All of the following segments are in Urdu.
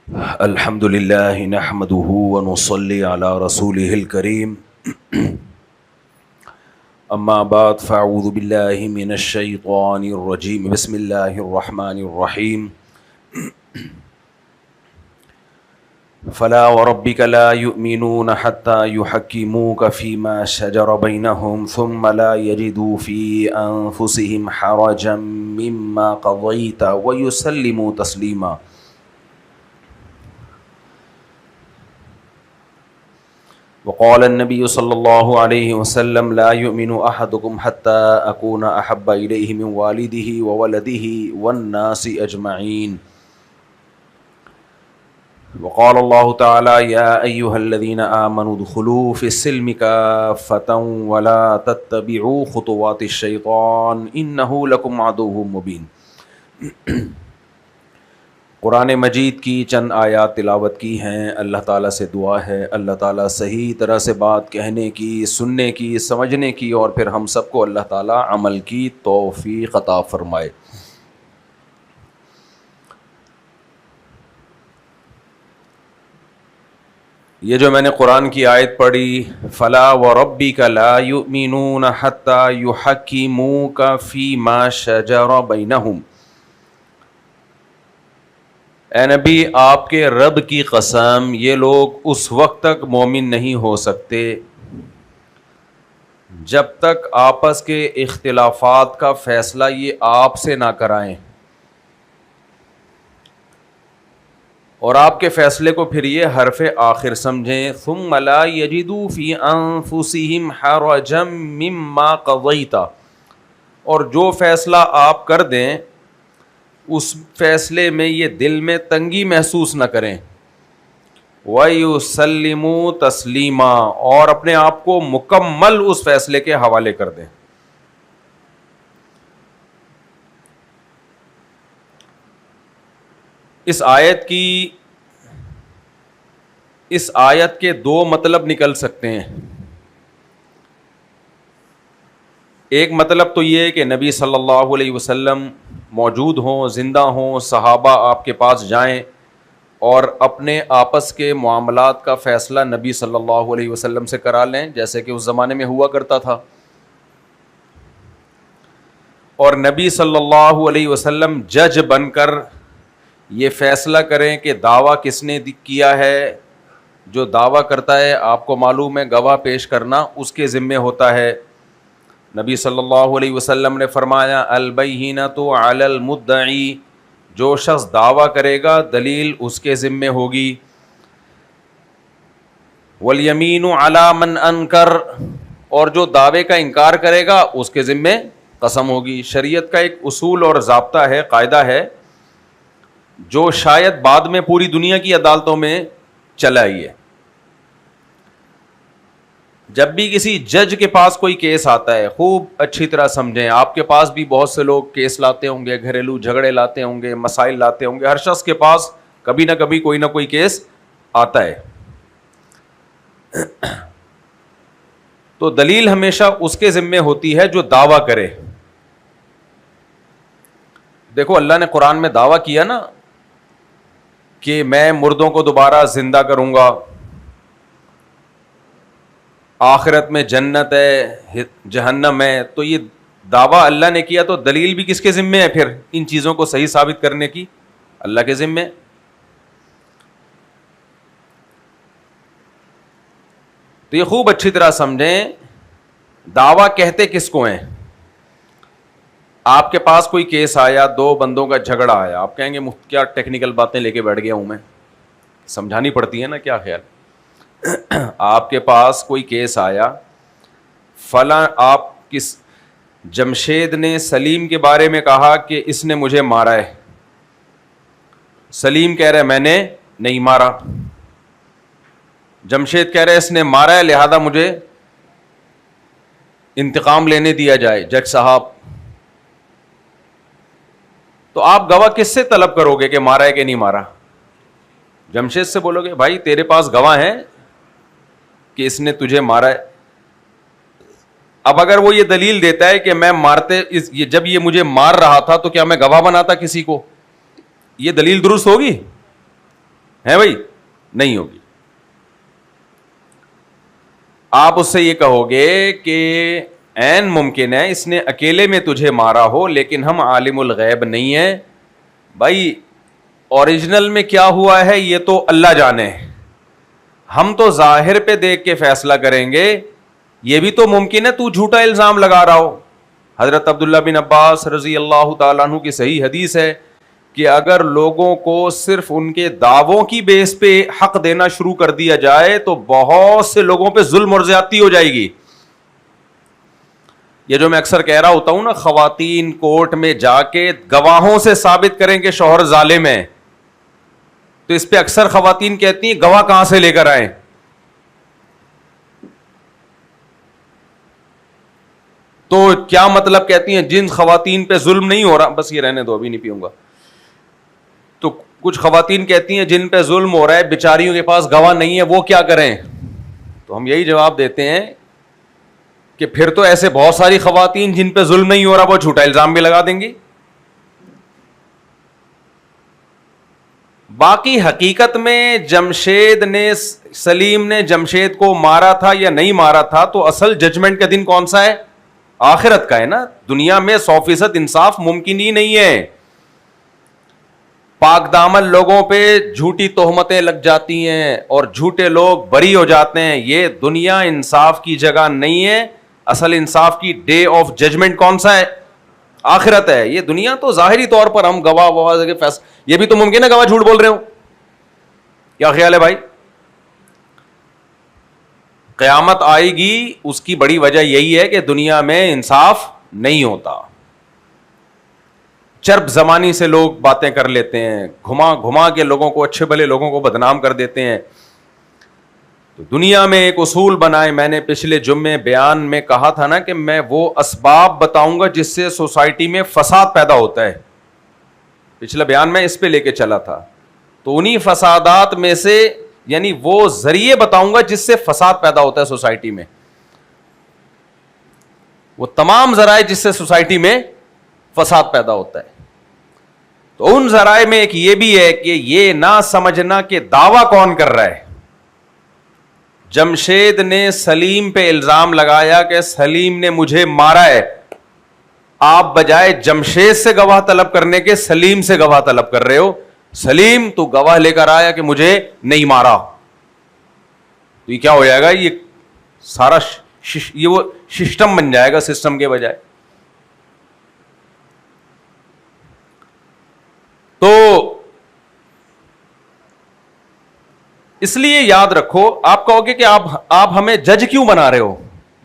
الحمد لله نحمده ونصلي على رسوله الكريم اما بعد فاعوذ بالله من الشيطان الرجيم بسم الله الرحمن الرحيم فلا وربك لا يؤمنون حتى يحكموك فيما شجر بينهم ثم لا يجدوا في أنفسهم حرجا مما قضيت ويسلموا تسليما. وقال النبي صلى الله عليه وسلم لا يؤمن أحدكم حتى أكون أحب إليه من والده وولده والناس أجمعين. وقال الله تعالى يا أيها الذين آمنوا ادخلوا في السلم كافة ولا تتبعوا خطوات الشيطان إنه لكم عدو مبين. قرآن مجید کی چند آیات تلاوت کی ہیں. اللہ تعالیٰ سے دعا ہے اللہ تعالیٰ صحیح طرح سے بات کہنے کی، سننے کی، سمجھنے کی اور پھر ہم سب کو اللہ تعالیٰ عمل کی توفیق عطا فرمائے. یہ جو میں نے قرآن کی آیت پڑھی فلا وربک لا یؤمنون حتی یحکموک فیما شجر بینہم، اے نبی آپ کے رب کی قسم یہ لوگ اس وقت تک مومن نہیں ہو سکتے جب تک آپس کے اختلافات کا فیصلہ یہ آپ سے نہ کرائیں، اور آپ کے فیصلے کو پھر یہ حرف آخر سمجھیں. ثم لا یجدوا فی انفسہم حرجا مما قضیت، اور جو فیصلہ آپ کر دیں اس فیصلے میں یہ دل میں تنگی محسوس نہ کریں. وَيُسَلِّمُوا تَسْلِيمًا، اور اپنے آپ کو مکمل اس فیصلے کے حوالے کر دیں. اس آیت کے دو مطلب نکل سکتے ہیں. ایک مطلب تو یہ ہے کہ نبی صلی اللہ علیہ وسلم موجود ہوں، زندہ ہوں، صحابہ آپ کے پاس جائیں اور اپنے آپس کے معاملات کا فیصلہ نبی صلی اللہ علیہ وسلم سے کرا لیں، جیسے کہ اس زمانے میں ہوا کرتا تھا. اور نبی صلی اللہ علیہ وسلم جج بن کر یہ فیصلہ کریں کہ دعویٰ کس نے کیا ہے. جو دعویٰ کرتا ہے آپ کو معلوم ہے گواہ پیش کرنا اس کے ذمے ہوتا ہے. نبی صلی اللہ علیہ وسلم نے فرمایا البینۃ علی المدعی، جو شخص دعویٰ کرے گا دلیل اس کے ذمے ہوگی. والیمین علی من انکر، اور جو دعوے کا انکار کرے گا اس کے ذمے قسم ہوگی. شریعت کا ایک اصول اور ضابطہ ہے، قاعدہ ہے جو شاید بعد میں پوری دنیا کی عدالتوں میں چلا ہی ہے. جب بھی کسی جج کے پاس کوئی کیس آتا ہے خوب اچھی طرح سمجھیں. آپ کے پاس بھی بہت سے لوگ کیس لاتے ہوں گے، گھریلو جھگڑے لاتے ہوں گے، مسائل لاتے ہوں گے. ہر شخص کے پاس کبھی نہ کبھی کوئی نہ کوئی کیس آتا ہے. تو دلیل ہمیشہ اس کے ذمے ہوتی ہے جو دعویٰ کرے. دیکھو اللہ نے قرآن میں دعویٰ کیا نا کہ میں مردوں کو دوبارہ زندہ کروں گا، آخرت میں جنت ہے جہنم ہے. تو یہ دعویٰ اللہ نے کیا تو دلیل بھی کس کے ذمے ہے؟ پھر ان چیزوں کو صحیح ثابت کرنے کی اللہ کے ذمے. تو یہ خوب اچھی طرح سمجھیں دعویٰ کہتے کس کو ہیں. آپ کے پاس کوئی کیس آیا، دو بندوں کا جھگڑا آیا، آپ کہیں گے کیا ٹیکنیکل باتیں لے کے بیٹھ گیا ہوں میں، سمجھانی پڑتی ہے نا. کیا خیال آپ کے پاس کوئی کیس آیا، فلاں آپ کس جمشید نے سلیم کے بارے میں کہا کہ اس نے مجھے مارا ہے. سلیم کہہ رہے میں نے نہیں مارا، جمشید کہہ رہے اس نے مارا ہے لہذا مجھے انتقام لینے دیا جائے جج صاحب. تو آپ گواہ کس سے طلب کرو گے کہ مارا ہے کہ نہیں مارا؟ جمشید سے بولو گے بھائی تیرے پاس گواہ ہیں کہ اس نے تجھے مارا ہے. اب اگر وہ یہ دلیل دیتا ہے کہ میں جب یہ مجھے مار رہا تھا تو کیا میں گواہ بناتا کسی کو؟ یہ دلیل درست ہوگی؟ ہے بھائی؟ نہیں ہوگی. آپ اس سے یہ کہو گے کہ عین ممکن ہے اس نے اکیلے میں تجھے مارا ہو لیکن ہم عالم الغیب نہیں ہیں. بھائی اوریجنل میں کیا ہوا ہے یہ تو اللہ جانے, ہم تو ظاہر پہ دیکھ کے فیصلہ کریں گے. یہ بھی تو ممکن ہے تو جھوٹا الزام لگا رہا ہو. حضرت عبداللہ بن عباس رضی اللہ تعالیٰ عنہ کی صحیح حدیث ہے کہ اگر لوگوں کو صرف ان کے دعووں کی بیس پہ حق دینا شروع کر دیا جائے تو بہت سے لوگوں پہ ظلم اور زیادتی ہو جائے گی. یہ جو میں اکثر کہہ رہا ہوتا ہوں نا, خواتین کورٹ میں جا کے گواہوں سے ثابت کریں کہ شوہر ظالم ہے, تو اس پہ اکثر خواتین کہتی ہیں گواہ کہاں سے لے کر آئیں. تو کیا مطلب کہتی ہیں جن خواتین پہ ظلم نہیں ہو رہا, بس یہ رہنے دو ابھی نہیں پیوں گا. تو کچھ خواتین کہتی ہیں جن پہ ظلم ہو رہا ہے بیچاریوں کے پاس گواہ نہیں ہے, وہ کیا کریں؟ تو ہم یہی جواب دیتے ہیں کہ پھر تو ایسے بہت ساری خواتین جن پہ ظلم نہیں ہو رہا وہ جھوٹا الزام بھی لگا دیں گی. باقی حقیقت میں جمشید نے, سلیم نے جمشید کو مارا تھا یا نہیں مارا تھا, تو اصل ججمنٹ کا دن کون سا ہے؟ آخرت کا ہے نا. دنیا میں 100% انصاف ممکن ہی نہیں ہے. پاک دامن لوگوں پہ جھوٹی تہمتیں لگ جاتی ہیں اور جھوٹے لوگ بری ہو جاتے ہیں. یہ دنیا انصاف کی جگہ نہیں ہے. اصل انصاف کی ڈے آف ججمنٹ کون سا ہے؟ آخرت ہے. یہ دنیا تو ظاہری طور پر ہم گواہ کے فیصلہ, یہ بھی تو ممکن ہے گواہ جھوٹ بول رہے ہو. کیا خیال ہے بھائی؟ قیامت آئے گی, اس کی بڑی وجہ یہی ہے کہ دنیا میں انصاف نہیں ہوتا. چرب زمانی سے لوگ باتیں کر لیتے ہیں, گھما گھما کے لوگوں کو, اچھے بھلے لوگوں کو بدنام کر دیتے ہیں. تو دنیا میں ایک اصول بنائے. میں نے پچھلے جمعے بیان میں کہا تھا نا کہ میں وہ اسباب بتاؤں گا جس سے سوسائٹی میں فساد پیدا ہوتا ہے. پچھلا بیان میں اس پہ لے کے چلا تھا. تو انہی فسادات میں سے, یعنی وہ ذریعے بتاؤں گا جس سے فساد پیدا ہوتا ہے سوسائٹی میں, وہ تمام ذرائع جس سے سوسائٹی میں فساد پیدا ہوتا ہے. تو ان ذرائع میں ایک یہ بھی ہے کہ یہ نہ سمجھنا کہ دعویٰ کون کر رہا ہے. جمشید نے سلیم پہ الزام لگایا کہ سلیم نے مجھے مارا ہے. آپ بجائے جمشید سے گواہ طلب کرنے کے سلیم سے گواہ طلب کر رہے ہو. سلیم تو گواہ لے کر آیا کہ مجھے نہیں مارا. تو یہ کیا ہو جائے گا؟ یہ سارا یہ وہ سسٹم بن جائے گا سسٹم کے بجائے. تو اس لیے یاد رکھو. آپ کہو گے کہ آپ ہمیں جج کیوں بنا رہے ہو؟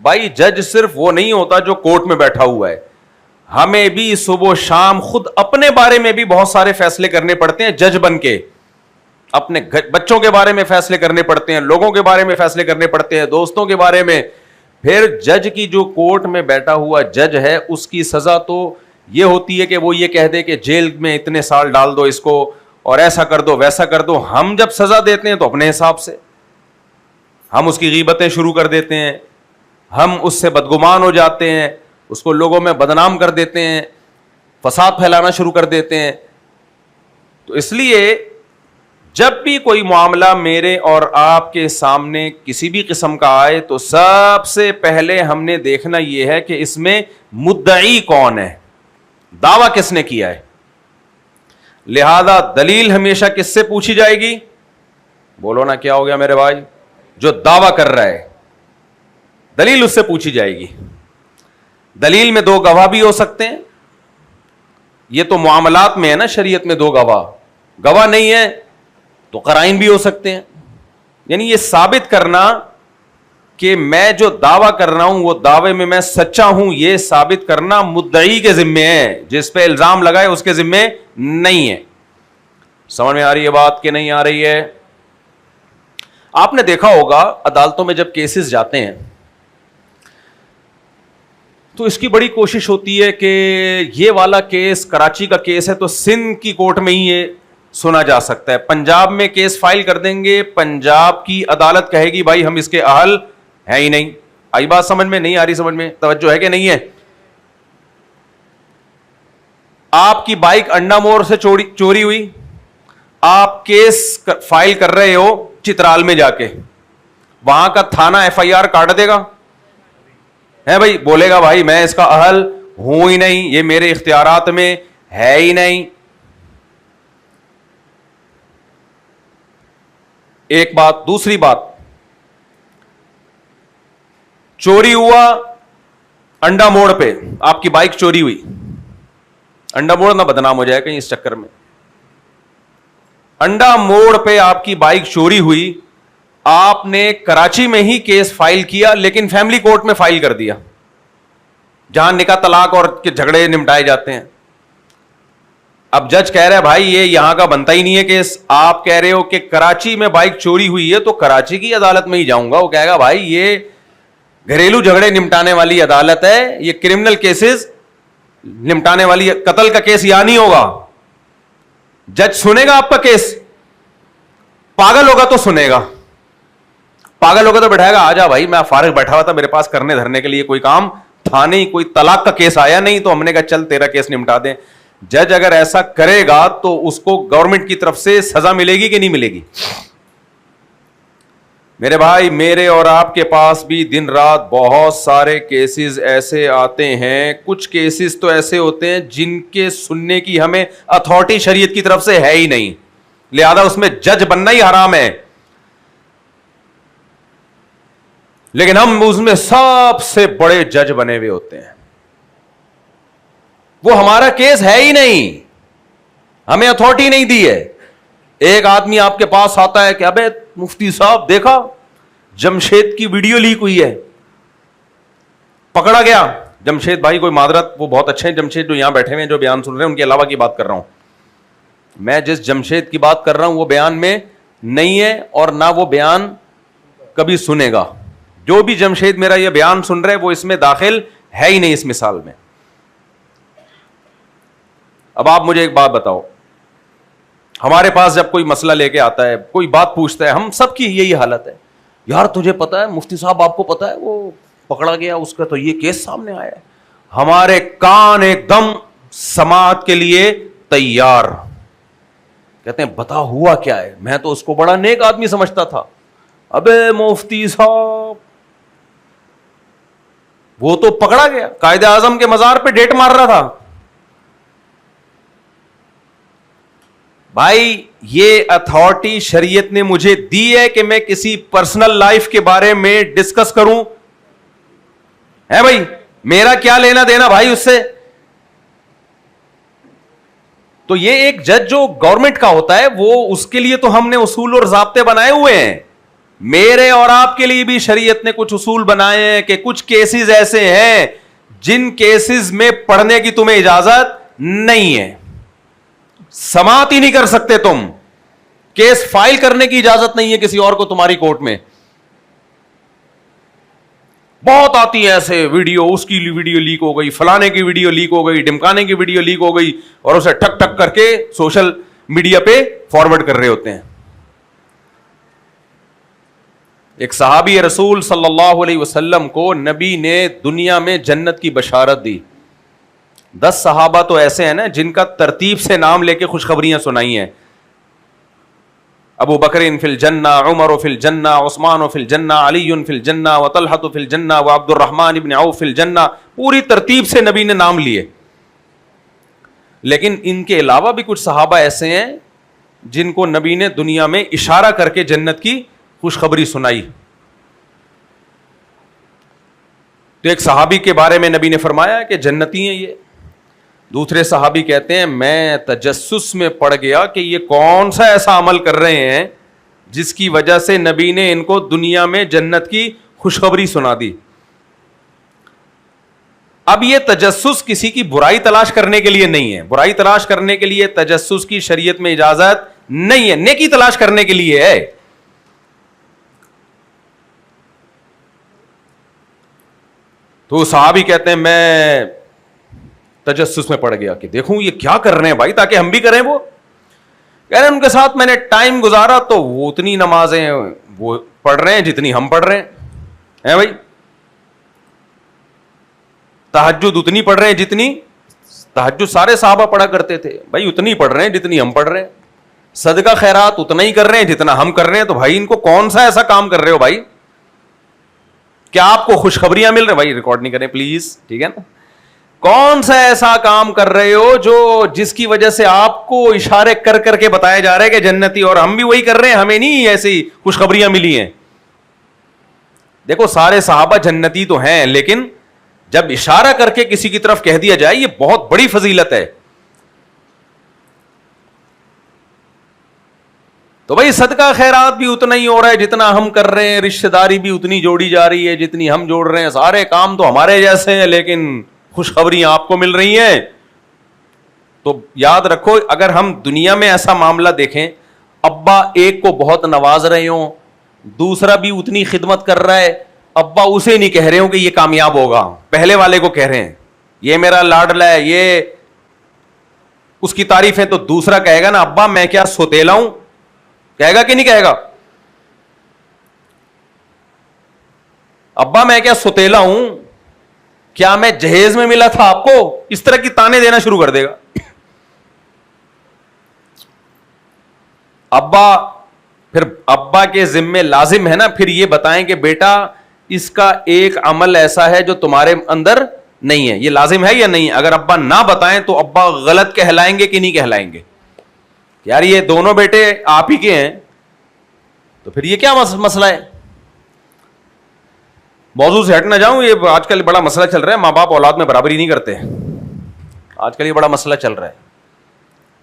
بھائی جج صرف وہ نہیں ہوتا جو کورٹ میں بیٹھا ہوا ہے. ہمیں بھی صبح و شام خود اپنے بارے میں بھی بہت سارے فیصلے کرنے پڑتے ہیں جج بن کے. اپنے بچوں کے بارے میں فیصلے کرنے پڑتے ہیں, لوگوں کے بارے میں فیصلے کرنے پڑتے ہیں, دوستوں کے بارے میں. پھر جج کی, جو کورٹ میں بیٹھا ہوا جج ہے, اس کی سزا تو یہ ہوتی ہے کہ وہ یہ کہہ دے کہ جیل میں اتنے سال ڈال دو اس کو, اور ایسا کر دو ویسا کر دو. ہم جب سزا دیتے ہیں تو اپنے حساب سے ہم اس کی غیبتیں شروع کر دیتے ہیں, ہم اس سے بدگمان ہو جاتے ہیں, اس کو لوگوں میں بدنام کر دیتے ہیں, فساد پھیلانا شروع کر دیتے ہیں. تو اس لیے جب بھی کوئی معاملہ میرے اور آپ کے سامنے کسی بھی قسم کا آئے تو سب سے پہلے ہم نے دیکھنا یہ ہے کہ اس میں مدعی کون ہے, دعویٰ کس نے کیا ہے. لہذا دلیل ہمیشہ کس سے پوچھی جائے گی؟ بولو نا کیا ہو گیا میرے بھائی؟ جو دعویٰ کر رہا ہے دلیل اس سے پوچھی جائے گی. دلیل میں 2 گواہ بھی ہو سکتے ہیں. یہ تو معاملات میں ہے نا, شریعت میں 2 گواہ نہیں ہے تو قرائن بھی ہو سکتے ہیں. یعنی یہ ثابت کرنا کہ میں جو دعویٰ کر رہا ہوں وہ دعوے میں سچا ہوں, یہ ثابت کرنا مدعی کے ذمے ہے. جس پہ الزام لگائے اس کے ذمے نہیں ہے. سمجھ میں آ رہی ہے بات کہ نہیں آ رہی ہے؟ آپ نے دیکھا ہوگا عدالتوں میں جب کیسز جاتے ہیں تو اس کی بڑی کوشش ہوتی ہے کہ یہ والا کیس کراچی کا کیس ہے تو سندھ کی کورٹ میں ہی یہ سنا جا سکتا ہے. پنجاب میں کیس فائل کر دیں گے, پنجاب کی عدالت کہے گی بھائی ہم اس کے اہل ہیں ہی نہیں. آئی بات سمجھ میں؟ نہیں آ رہی سمجھ میں؟ توجہ ہے کہ نہیں ہے؟ آپ کی بائک انڈا مور سے چوری ہوئی, آپ کیس فائل کر رہے ہو چترال میں جا کے, وہاں کا تھانہ ایف آئی آر کاٹ دے گا ہے بھائی, بولے گا بھائی میں اس کا اہل ہوں ہی نہیں, یہ میرے اختیارات میں ہے ہی نہیں. ایک بات. دوسری بات, چوری ہوا انڈا موڑ پہ, آپ کی بائک چوری ہوئی, انڈا موڑ نہ بدنام ہو جائے کہیں اس چکر میں. انڈا موڑ پہ آپ کی بائک چوری ہوئی, آپ نے کراچی میں ہی کیس فائل کیا لیکن فیملی کورٹ میں فائل کر دیا, جہاں نکاح طلاق اور کے جھگڑے نمٹائے جاتے ہیں. اب جج کہہ رہا ہے بھائی یہ یہاں کا بنتا ہی نہیں ہے کیس, آپ کہہ رہے ہو کہ کراچی میں بائک چوری ہوئی ہے تو کراچی کی عدالت میں ہی جاؤں گا. وہ کہے گا بھائی یہ گھریلو جھگڑے نمٹانے والی عدالت ہے, یہ کرمنل کیسز نمٹانے والی, قتل کا کیس یہاں نہیں ہوگا. جج سنے گا آپ کا کیس؟ پاگل ہوگا تو سنے گا, پاگل ہوگا تو بیٹھائے گا آ جا بھائی, میں فارغ بیٹھا ہوا تھا, میرے پاس کرنے دھرنے کے لیے کوئی کام تھا نہیں, کوئی طلاق کا کیس آیا نہیں, تو ہم نے کہا چل تیرا کیس نمٹا دیں. جج اگر ایسا کرے گا تو اس کو گورنمنٹ کی طرف سے سزا ملے گی کہ نہیں ملے گی؟ میرے بھائی, میرے اور آپ کے پاس بھی دن رات بہت سارے کیسز ایسے آتے ہیں. کچھ کیسز تو ایسے ہوتے ہیں جن کے سننے کی ہمیں اتھارٹی شریعت کی طرف سے ہے ہی نہیں, لہذا اس میں جج بننا ہی حرام ہے. لیکن ہم اس میں سب سے بڑے جج بنے ہوئے ہوتے ہیں. وہ ہمارا کیس ہے ہی نہیں, ہمیں اتھارٹی نہیں دی ہے. ایک آدمی آپ کے پاس آتا ہے کہ ابے مفتی صاحب دیکھا جمشید کی ویڈیو لیک ہوئی ہے, پکڑا گیا. جمشید بھائی کوئی معذرت, وہ بہت اچھے ہیں جمشید جو یہاں بیٹھے ہوئے ہیں جو بیان سن رہے ہیں, ان کے علاوہ کی بات کر رہا ہوں میں. جس جمشید کی بات کر رہا ہوں وہ بیان میں نہیں ہے اور نہ وہ بیان کبھی سنے گا. جو بھی جمشید میرا یہ بیان سن رہے وہ اس میں داخل ہے ہی نہیں اس مثال میں. اب آپ مجھے ایک بات بتاؤ, ہمارے پاس جب کوئی مسئلہ لے کے آتا ہے, کوئی بات پوچھتا ہے, ہم سب کی یہی حالت ہے, یار تجھے پتا ہے مفتی صاحب آپ کو پتا ہے وہ پکڑا گیا, اس کا تو یہ کیس سامنے آیا ہے. ہمارے کان ایک دم سماعت کے لیے تیار, کہتے ہیں بتا ہوا کیا ہے. میں تو اس کو بڑا نیک آدمی سمجھتا تھا. ابے مفتی صاحب وہ تو پکڑا گیا, قائد اعظم کے مزار پہ ڈیٹ مار رہا تھا. بھائی یہ اتھارٹی شریعت نے مجھے دی ہے کہ میں کسی پرسنل لائف کے بارے میں ڈسکس کروں, ہے بھائی میرا کیا لینا دینا بھائی اس سے. تو یہ ایک جج جو گورنمنٹ کا ہوتا ہے وہ, اس کے لیے تو ہم نے اصول اور ضابطے بنائے ہوئے ہیں. میرے اور آپ کے لیے بھی شریعت نے کچھ اصول بنائے ہیں کہ کچھ کیسز ایسے ہیں جن کیسز میں پڑھنے کی تمہیں اجازت نہیں ہے, سماعت ہی نہیں کر سکتے تم, کیس فائل کرنے کی اجازت نہیں ہے کسی اور کو تمہاری کورٹ میں. بہت آتی ہے ایسے ویڈیو, اس کی ویڈیو لیک ہو گئی, فلانے کی ویڈیو لیک ہو گئی, ڈمکانے کی ویڈیو لیک ہو گئی, اور اسے ٹک ٹک کر کے سوشل میڈیا پہ فارورڈ کر رہے ہوتے ہیں. ایک صحابی رسول صلی اللہ علیہ وسلم کو نبی نے دنیا میں جنت کی بشارت دی. 10 صحابہ تو ایسے ہیں نا جن کا ترتیب سے نام لے کے خوشخبریاں سنائی ہیں. ابو بکر فی الجنہ, عمر فی الجنہ, عثمان فی الجنہ, علی فی الجنہ, وطلحہ فی الجنہ, وعبد الرحمن ابن عوف فی الجنہ. پوری ترتیب سے نبی نے نام لیے. لیکن ان کے علاوہ بھی کچھ صحابہ ایسے ہیں جن کو نبی نے دنیا میں اشارہ کر کے جنت کی خوشخبری سنائی. تو ایک صحابی کے بارے میں نبی نے فرمایا کہ جنتی ہیں یہ. دوسرے صحابی کہتے ہیں میں تجسس میں پڑ گیا کہ یہ کون سا ایسا عمل کر رہے ہیں جس کی وجہ سے نبی نے ان کو دنیا میں جنت کی خوشخبری سنا دی. اب یہ تجسس کسی کی برائی تلاش کرنے کے لیے نہیں ہے, برائی تلاش کرنے کے لیے تجسس کی شریعت میں اجازت نہیں ہے, نیکی تلاش کرنے کے لیے ہے. تو صحابی کہتے ہیں میں تجسس میں پڑ گیا کہ دیکھوں یہ کیا کر رہے ہیں بھائی, تاکہ ہم بھی کریں. وہ کہہ رہے ہیں ان کے ساتھ میں نے ٹائم گزارا تو وہ اتنی نمازیں وہ پڑھ رہے ہیں جتنی ہم پڑھ رہے ہیں بھائی, تہجد اتنی پڑھ رہے ہیں جتنی, تہجد سارے صحابہ پڑھا کرتے تھے بھائی, اتنی پڑھ رہے ہیں جتنی ہم پڑھ رہے ہیں. صدقہ خیرات اتنا ہی کر رہے ہیں جتنا ہم کر رہے ہیں, تو بھائی ان کو کون سا ایسا کام کر رہے ہو بھائی؟ کیا آپ کو خوشخبریاں مل رہی؟ بھائی ریکارڈ نہیں کریں پلیز, ٹھیک ہے نا. کون سا ایسا کام کر رہے ہو جو جس کی وجہ سے آپ کو اشارے کر کر کے بتایا جا رہا ہے کہ جنتی, اور ہم بھی وہی کر رہے ہیں, ہمیں نہیں ایسی خوشخبریاں ملی ہیں. دیکھو سارے صحابہ جنتی تو ہیں, لیکن جب اشارہ کر کے کسی کی طرف کہہ دیا جائے, یہ بہت بڑی فضیلت ہے. تو بھائی صدقہ خیرات بھی اتنا ہی ہو رہا ہے جتنا ہم کر رہے ہیں, رشتہ داری بھی اتنی جوڑی جا رہی ہے جتنی ہم جوڑ رہے ہیں, سارے کام تو ہمارے جیسے ہیں, لیکن خوشخبریاں آپ کو مل رہی ہیں. تو یاد رکھو, اگر ہم دنیا میں ایسا معاملہ دیکھیں, ابا ایک کو بہت نواز رہے ہوں, دوسرا بھی اتنی خدمت کر رہا ہے, ابا اسے نہیں کہہ رہے ہوں کہ یہ کامیاب ہوگا, پہلے والے کو کہہ رہے ہیں یہ میرا لاڈلا ہے, یہ اس کی تعریف ہے, تو دوسرا کہے گا نا ابا میں کیا سوتیلا ہوں, کہے گا کہ نہیں کہے گا؟ ابا میں کیا سوتیلا ہوں, کیا میں جہیز میں ملا تھا آپ کو؟ اس طرح کی تانے دینا شروع کر دے گا. ابا کے ذمے لازم ہے نا پھر یہ بتائیں کہ بیٹا اس کا ایک عمل ایسا ہے جو تمہارے اندر نہیں ہے, یہ لازم ہے یا نہیں؟ اگر ابا نہ بتائیں تو ابا غلط کہلائیں گے کہ نہیں کہلائیں گے؟ یار یہ دونوں بیٹے آپ ہی کے ہیں, تو پھر یہ کیا مسئلہ ہے؟ موضوع سے ہٹ نہ جاؤں, یہ آج کل بڑا مسئلہ چل رہا ہے, ماں باپ اولاد میں برابری نہیں کرتے, آج کل یہ بڑا مسئلہ چل رہا ہے.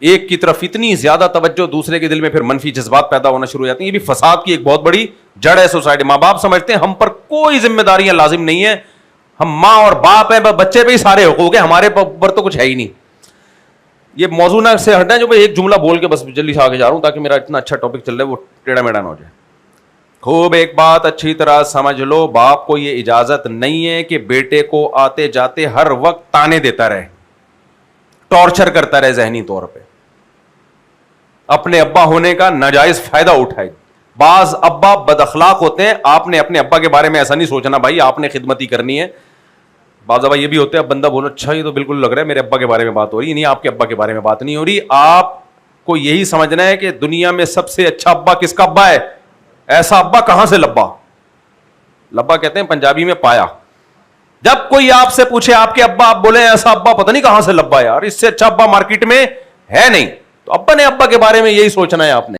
ایک کی طرف اتنی زیادہ توجہ, دوسرے کے دل میں پھر منفی جذبات پیدا ہونا شروع ہو جاتے ہیں. یہ بھی فساد کی ایک بہت بڑی جڑ ہے سوسائٹی. ماں باپ سمجھتے ہیں ہم پر کوئی ذمہ داریاں لازم نہیں ہیں, ہم ماں اور باپ ہیں, بچے پہ ہی سارے حقوق ہیں, ہمارے پر تو کچھ ہے ہی نہیں. یہ موضوع نہ سے ہٹنا, جو میں ایک جملہ بول کے بس جلدی سے آگے جا رہا ہوں تاکہ میرا اتنا اچھا ٹاپک چل رہا ہے وہ ٹیڑھا میڑھا نہ ہو جائے. خوب ایک بات اچھی طرح سمجھ لو, باپ کو یہ اجازت نہیں ہے کہ بیٹے کو آتے جاتے ہر وقت تانے دیتا رہے, ٹارچر کرتا رہے ذہنی طور پہ, اپنے ابا ہونے کا ناجائز فائدہ اٹھائے. بعض ابا بد اخلاق ہوتے ہیں, آپ نے اپنے ابا کے بارے میں ایسا نہیں سوچنا بھائی آپ نے خدمت ہی کرنی ہے. بعض ابا یہ بھی ہوتے ہیں, اب بندہ بولو اچھا یہ تو بالکل لگ رہا ہے میرے ابا کے بارے میں بات ہو رہی ہے, نہیں آپ کے ابا کے بارے میں بات نہیں ہو رہی. آپ کو یہی سمجھنا ہے کہ دنیا میں سب سے اچھا ابا کس کا ابا ہے, ایسا ابا کہاں سے لبا, لبا کہتے ہیں پنجابی میں پایا. جب کوئی آپ سے پوچھے آپ کے ابا, آپ بولے ایسا ابا پتہ نہیں کہاں سے لبا, یار اس سے اچھا ابا مارکیٹ میں ہے نہیں. تو ابا نے ابا کے بارے میں یہی سوچنا ہے آپ نے.